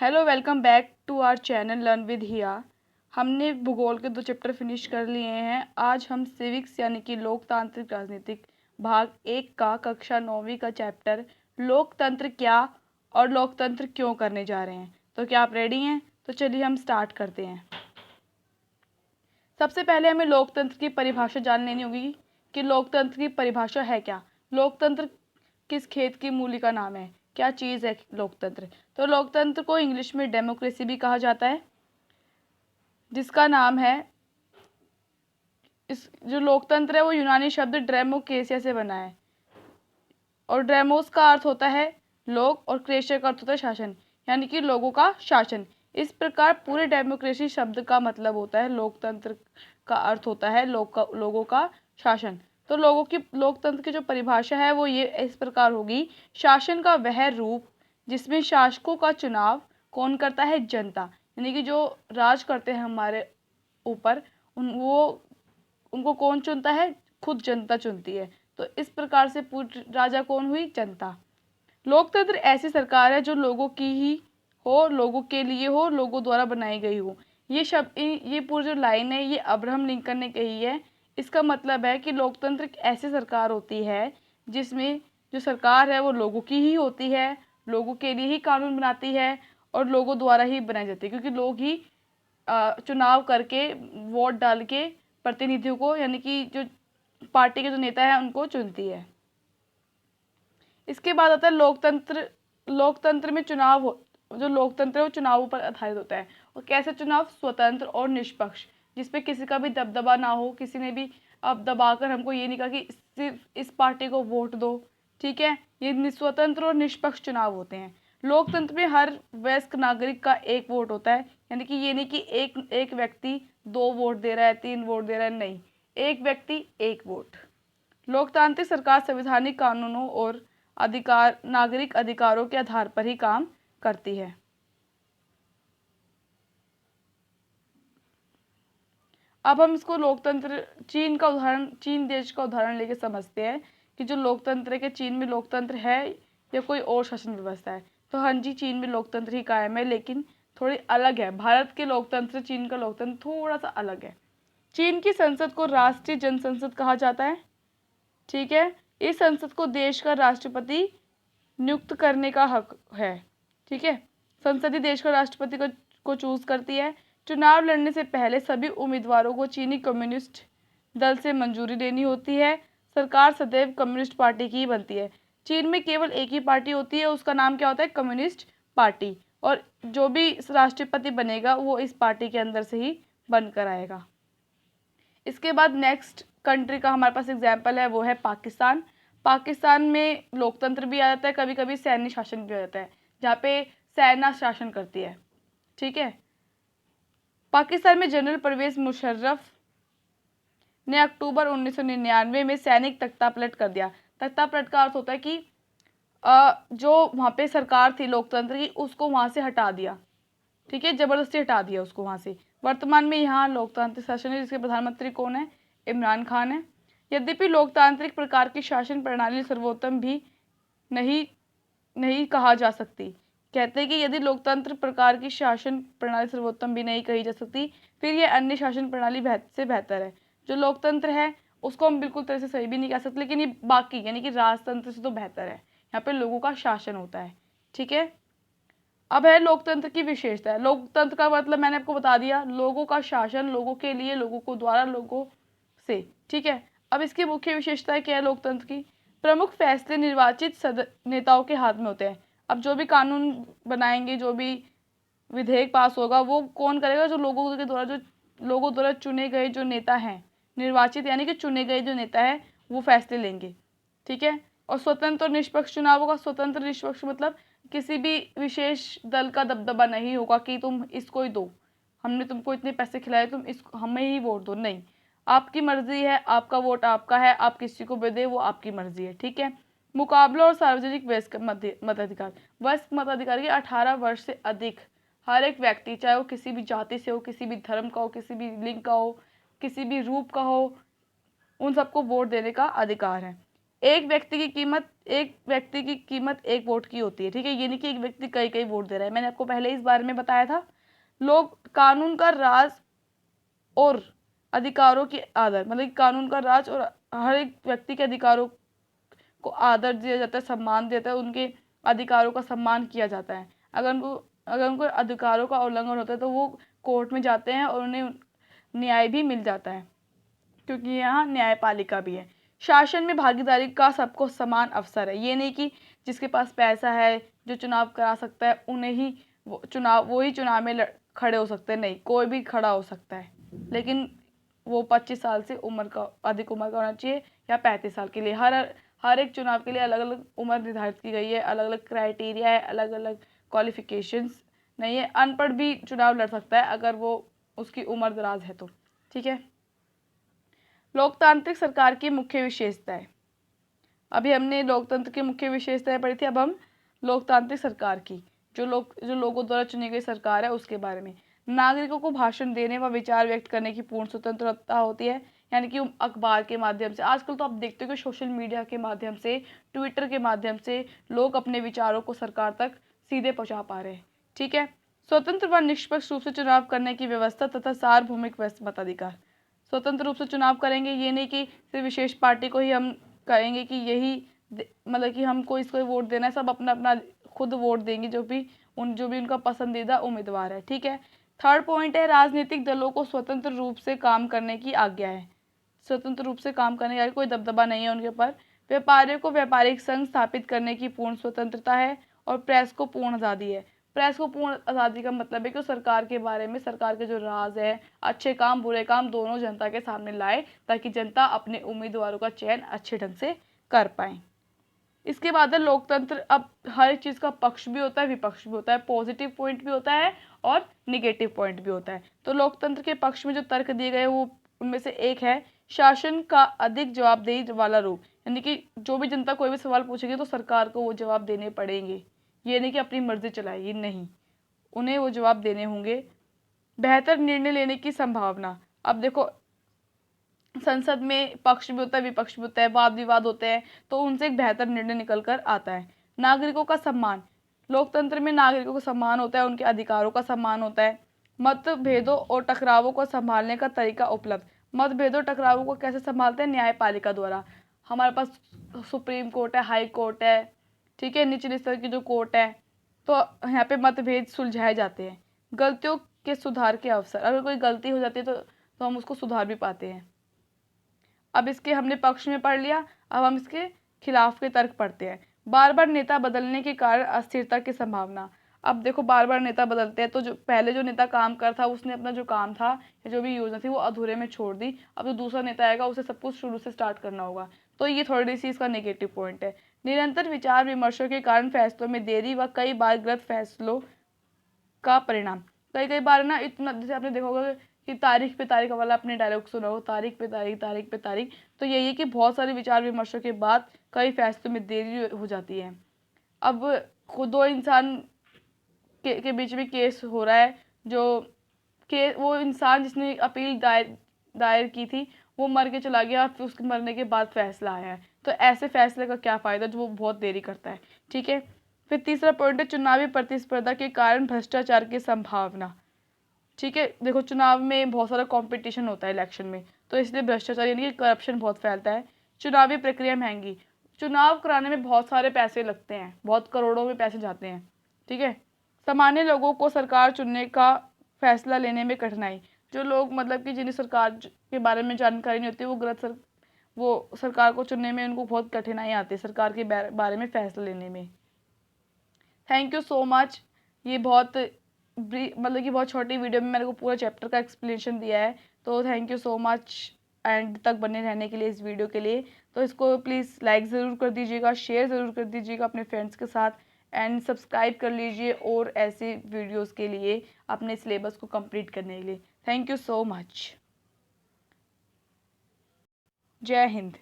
Hello, welcome back to our channel learn with Hiya. हमने भूगोल के 2 चैप्टर फिनिश कर लिए हैं। आज हम सिविक्स यानी कि लोकतांत्रिक राजनीतिक भाग 1 का कक्षा 9वीं का चैप्टर लोकतंत्र क्या और लोकतंत्र क्यों करने जा रहे हैं। तो क्या आप रेडी हैं? तो चलिए हम स्टार्ट करते हैं। सबसे पहले हमें लोकतंत्र की परिभाषा जान लेनी होगी कि लोकतंत्र की परिभाषा है क्या। लोकतंत्र किस खेत की मूली का नाम है? क्या चीज़ है लोकतंत्र? तो लोकतंत्र को इंग्लिश में डेमोक्रेसी भी कहा जाता है, जिसका नाम है इस जो लोकतंत्र है वो यूनानी शब्द ड्रेमोक्रेसिया से बना है। और ड्रेमोस का अर्थ होता है लोग और क्रेशिया का अर्थ होता है शासन, यानी कि लोगों का शासन। इस प्रकार पूरे डेमोक्रेसी शब्द का मतलब होता है लोकतंत्र का अर्थ होता है लोगों का शासन। तो लोकतंत्र की जो परिभाषा है वो ये इस प्रकार होगी। शासन का वह रूप जिसमें शासकों का चुनाव कौन करता है? जनता। यानी कि जो राज करते हैं हमारे ऊपर उनको कौन चुनता है? खुद जनता चुनती है। तो इस प्रकार से पूरी राजा कौन हुई? जनता। लोकतंत्र ऐसी सरकार है जो लोगों की ही हो, लोगों के लिए हो, लोगों द्वारा बनाई गई हो। ये पूरी जो लाइन है ये अब्राहम लिंकन ने कही है। इसका मतलब है कि लोकतंत्र एक ऐसी सरकार होती है जिसमें जो सरकार है वो लोगों की ही होती है, लोगों के लिए ही कानून बनाती है और लोगों द्वारा ही बनाई जाती है, क्योंकि लोग ही चुनाव करके वोट डाल के प्रतिनिधियों को यानी कि जो पार्टी के जो नेता है उनको चुनती है। इसके बाद आता है लोकतंत्र। लोकतंत्र में जो लोकतंत्र है वो चुनावों पर आधारित होता है। और कैसे चुनाव? स्वतंत्र और निष्पक्ष, जिसपे किसी का भी दबदबा ना हो। किसी ने भी अब दबाकर हमको ये नहीं कहा कि सिर्फ इस पार्टी को वोट दो, ठीक है। ये स्वतंत्र और निष्पक्ष चुनाव होते हैं। लोकतंत्र में हर वयस्क नागरिक का एक वोट होता है, यानी कि ये नहीं कि एक व्यक्ति 2 वोट दे रहा है, 3 वोट दे रहा है, नहीं, एक व्यक्ति 1 वोट। लोकतांत्रिक सरकार संवैधानिक कानूनों और नागरिक अधिकारों के आधार पर ही काम करती है। अब हम इसको लोकतंत्र चीन देश का उदाहरण लेके समझते हैं कि जो लोकतंत्र है कि चीन में लोकतंत्र है या कोई और शासन व्यवस्था है। तो हाँ जी, चीन में लोकतंत्र ही कायम है, लेकिन थोड़ी अलग है। भारत के लोकतंत्र चीन का लोकतंत्र थोड़ा सा अलग है। चीन की संसद को राष्ट्रीय जनसंसद कहा जाता है, ठीक है। इस संसद को देश का राष्ट्रपति नियुक्त करने का हक है, ठीक है। संसद ही देश का राष्ट्रपति को चूज करती है। चुनाव लड़ने से पहले सभी उम्मीदवारों को चीनी कम्युनिस्ट दल से मंजूरी लेनी होती है। सरकार सदैव कम्युनिस्ट पार्टी की ही बनती है। चीन में केवल एक ही पार्टी होती है, उसका नाम क्या होता है? Communist party. और जो भी राष्ट्रपति बनेगा वो इस पार्टी के अंदर से ही बनकर आएगा। इसके बाद नेक्स्ट कंट्री का हमारे पास एग्जाम्पल है, वो है पाकिस्तान। पाकिस्तान में लोकतंत्र भी आ जाता है, कभी कभी सैन्य शासन भी आ जाता है, जहाँ पे सेना शासन करती है, ठीक है। पाकिस्तान में जनरल परवेज मुशर्रफ ने अक्टूबर 1999 में सैनिक तख्तापलट कर दिया। तख्तापलट का अर्थ होता है कि जो वहाँ पे सरकार थी लोकतंत्र की उसको वहाँ से हटा दिया, ठीक है, जबरदस्ती हटा दिया उसको वहाँ से। वर्तमान में यहाँ लोकतांत्रिक शासन है, जिसके प्रधानमंत्री कौन है? इमरान खान है। यद्यपि लोकतांत्रिक प्रकार की शासन प्रणाली सर्वोत्तम भी नहीं नहीं कहा जा सकती। कहते हैं कि यदि लोकतंत्र प्रकार की शासन प्रणाली सर्वोत्तम भी नहीं कही जा सकती, फिर यह अन्य शासन प्रणाली से बेहतर है। जो लोकतंत्र है उसको हम बिल्कुल तरह से सही भी नहीं कह सकते, लेकिन ये बाकी यानी कि राजतंत्र से तो बेहतर है। यहाँ पे लोगों का शासन होता है, ठीक है। अब है लोकतंत्र की विशेषता। लोकतंत्र का मतलब मैंने आपको बता दिया, लोगों का शासन, लोगों के लिए, लोगों को द्वारा, लोगों से, ठीक है। अब इसकी मुख्य विशेषता क्या है लोकतंत्र की? प्रमुख फैसले निर्वाचित नेताओं के हाथ में होते हैं। अब जो भी कानून बनाएंगे, जो भी विधेयक पास होगा, वो कौन करेगा? जो लोगों द्वारा चुने गए जो नेता हैं, निर्वाचित यानी कि चुने गए जो नेता है वो फैसले लेंगे, ठीक है। और स्वतंत्र और निष्पक्ष चुनाव होगा। स्वतंत्र निष्पक्ष मतलब किसी भी विशेष दल का दबदबा नहीं होगा कि तुम इसको ही दो, हमने तुमको इतने पैसे खिलाए, तुम इसको हमें ही वोट दो, नहीं। आपकी मर्जी है, आपका वोट आपका है, आप किसी को भी दे वो आपकी मर्जी है, ठीक है। मुकाबला और सार्वजनिक वयस्क मताधिकार। वयस्क मताधिकार के 18 वर्ष से अधिक हर एक व्यक्ति, चाहे वो किसी भी जाति से हो, किसी भी धर्म का हो, किसी भी लिंग का हो, किसी भी रूप का हो, उन सबको वोट देने का अधिकार है। एक व्यक्ति की कीमत एक वोट की होती है, ठीक है। ये नहीं कि एक व्यक्ति कई कई वोट दे रहा है। मैंने आपको पहले इस बारे में बताया था। लोग कानून का राज और अधिकारों की आदर, मतलब कि कानून का राज और हर एक व्यक्ति के अधिकारों को आदर दिया जाता है, सम्मान दिया जाता है, उनके अधिकारों का सम्मान किया जाता है। अगर उनको अधिकारों का उल्लंघन होता है तो वो कोर्ट में जाते हैं और उन्हें न्याय भी मिल जाता है, क्योंकि यहाँ न्यायपालिका भी है। शासन में भागीदारी का सबको समान अवसर है। ये नहीं कि जिसके पास पैसा है, जो चुनाव करा सकता है, उन्हें ही वो ही चुनाव में खड़े हो सकते हैं। नहीं, कोई भी खड़ा हो सकता है, लेकिन वो 25 साल से अधिक उम्र का होना चाहिए, या 35 साल के लिए। हर एक चुनाव के लिए अलग अलग उम्र निर्धारित की गई है, अलग अलग क्राइटेरिया है, अलग अलग क्वालिफिकेशंस नहीं है। अनपढ़ भी चुनाव लड़ सकता है अगर वो उसकी उम्र दराज है तो, ठीक है। लोकतांत्रिक सरकार की मुख्य विशेषताएं। अभी हमने लोकतंत्र की मुख्य विशेषताएं पढ़ी थी, अब हम लोकतांत्रिक सरकार की, जो लोगों द्वारा चुनी गई सरकार है, उसके बारे में। नागरिकों को भाषण देने व विचार व्यक्त करने की पूर्ण स्वतंत्रता होती है, यानी कि अखबार के माध्यम से। आजकल तो आप देखते हो कि सोशल मीडिया के माध्यम से, ट्विटर के माध्यम से लोग अपने विचारों को सरकार तक सीधे पहुंचा पा रहे हैं, ठीक है। स्वतंत्र व निष्पक्ष रूप से चुनाव करने की व्यवस्था तथा सार्वभौमिक मताधिकार। स्वतंत्र रूप से चुनाव करेंगे, ये नहीं कि सिर्फ विशेष पार्टी को ही हम कहेंगे कि यही मतलब कि हमको इसको वोट देना है। सब अपना अपना खुद वोट देंगे, जो भी उनका पसंदीदा उम्मीदवार है, ठीक है। थर्ड पॉइंट है, राजनीतिक दलों को स्वतंत्र रूप से काम करने की आज्ञा है। स्वतंत्र रूप से काम करने की कोई दबदबा नहीं है उनके ऊपर। व्यापारियों को व्यापारिक संघ स्थापित करने की पूर्ण स्वतंत्रता है, और प्रेस को पूर्ण आज़ादी है। प्रेस को पूर्ण आज़ादी का मतलब है कि सरकार के बारे में, सरकार के जो राज है, अच्छे काम बुरे काम दोनों जनता के सामने लाए, ताकि जनता अपने उम्मीदवारों का चयन अच्छे ढंग से कर पाए। इसके बाद है लोकतंत्र। अब हर एक चीज़ का पक्ष भी होता है, विपक्ष भी होता है, पॉजिटिव पॉइंट भी होता है और निगेटिव पॉइंट भी होता है। तो लोकतंत्र के पक्ष में जो तर्क दिए गए वो उनमें से एक है शासन का अधिक जवाबदेही वाला रूप, यानी कि जो भी जनता कोई भी सवाल पूछेगी तो सरकार को वो जवाब देने पड़ेंगे। ये नहीं कि अपनी मर्जी चलाएगी, नहीं, उन्हें वो जवाब देने होंगे। बेहतर निर्णय लेने की संभावना। अब देखो, संसद में पक्ष भी होता है, विपक्ष भी होता है, वाद विवाद होते हैं, तो उनसे एक बेहतर निर्णय निकल कर आता है। नागरिकों का सम्मान। लोकतंत्र में नागरिकों का सम्मान होता है, उनके अधिकारों का सम्मान होता है। मतभेदों और टकरावों को संभालने का तरीका उपलब्ध। मतभेदों टकरावों को कैसे संभालते हैं? न्यायपालिका द्वारा। हमारे पास सुप्रीम कोर्ट है, हाई कोर्ट है, ठीक है, निचले स्तर की जो कोर्ट है, तो यहाँ पे मतभेद सुलझाए जाते हैं। गलतियों के सुधार के अवसर। अगर कोई गलती हो जाती है तो हम उसको सुधार भी पाते हैं। अब इसके हमने पक्ष में पढ़ लिया, अब हम इसके खिलाफ के तर्क पढ़ते हैं। बार बार नेता बदलने के कारण अस्थिरता की संभावना। अब देखो, बार बार नेता बदलते हैं तो जो पहले जो नेता काम कर था, उसने अपना जो काम था या जो भी योजना थी वो अधूरे में छोड़ दी। अब जो दूसरा नेता आएगा उसे सब कुछ शुरू से स्टार्ट करना होगा, तो ये थोड़ी सी इसका नेगेटिव पॉइंट है। निरंतर विचार विमर्शों के कारण फैसलों में देरी व कई बार गलत फैसलों का परिणाम। कई बार ना, इतना जैसे आपने देखा होगा कि तारीख पे तारीख वाला अपने डायलॉग सुना हो, तारीख पे तारीख, तारीख पे तारीख, तो यही है कि बहुत सारे विचार विमर्शों के बाद कई फैसलों में देरी हो जाती है। अब खुद दो इंसान के बीच में केस हो रहा है, वो इंसान जिसने अपील दायर की थी वो मर के चला गया, फिर उसके मरने के बाद फैसला आया है, तो ऐसे फैसले का क्या फ़ायदा जो वो बहुत देरी करता है, ठीक है। फिर तीसरा पॉइंट है चुनावी प्रतिस्पर्धा के कारण भ्रष्टाचार की संभावना, ठीक है। देखो, चुनाव में बहुत सारा कंपटीशन होता है इलेक्शन में, तो इसलिए भ्रष्टाचार यानी कि करप्शन बहुत फैलता है। चुनावी प्रक्रिया महंगी। चुनाव कराने में बहुत सारे पैसे लगते हैं, बहुत करोड़ों में पैसे जाते हैं, ठीक है। सामान्य लोगों को सरकार चुनने का फैसला लेने में कठिनाई। जो लोग मतलब कि जिन्हें सरकार के बारे में जानकारी नहीं होती, वो सरकार को चुनने में उनको बहुत कठिनाई आती है, सरकार के बारे में फैसला लेने में। Thank you so much. ये बहुत मतलब कि बहुत छोटी वीडियो में मैंने को पूरा चैप्टर का एक्सप्लेनेशन दिया है, तो thank you so much and तक बने रहने के लिए इस वीडियो के लिए। तो इसको प्लीज़ लाइक ज़रूर कर दीजिएगा, शेयर ज़रूर कर दीजिएगा अपने फ्रेंड्स के साथ, एंड सब्सक्राइब कर लीजिए और ऐसे वीडियोस के लिए अपने सिलेबस को कंप्लीट करने के लिए। Thank you so much. जय हिंद।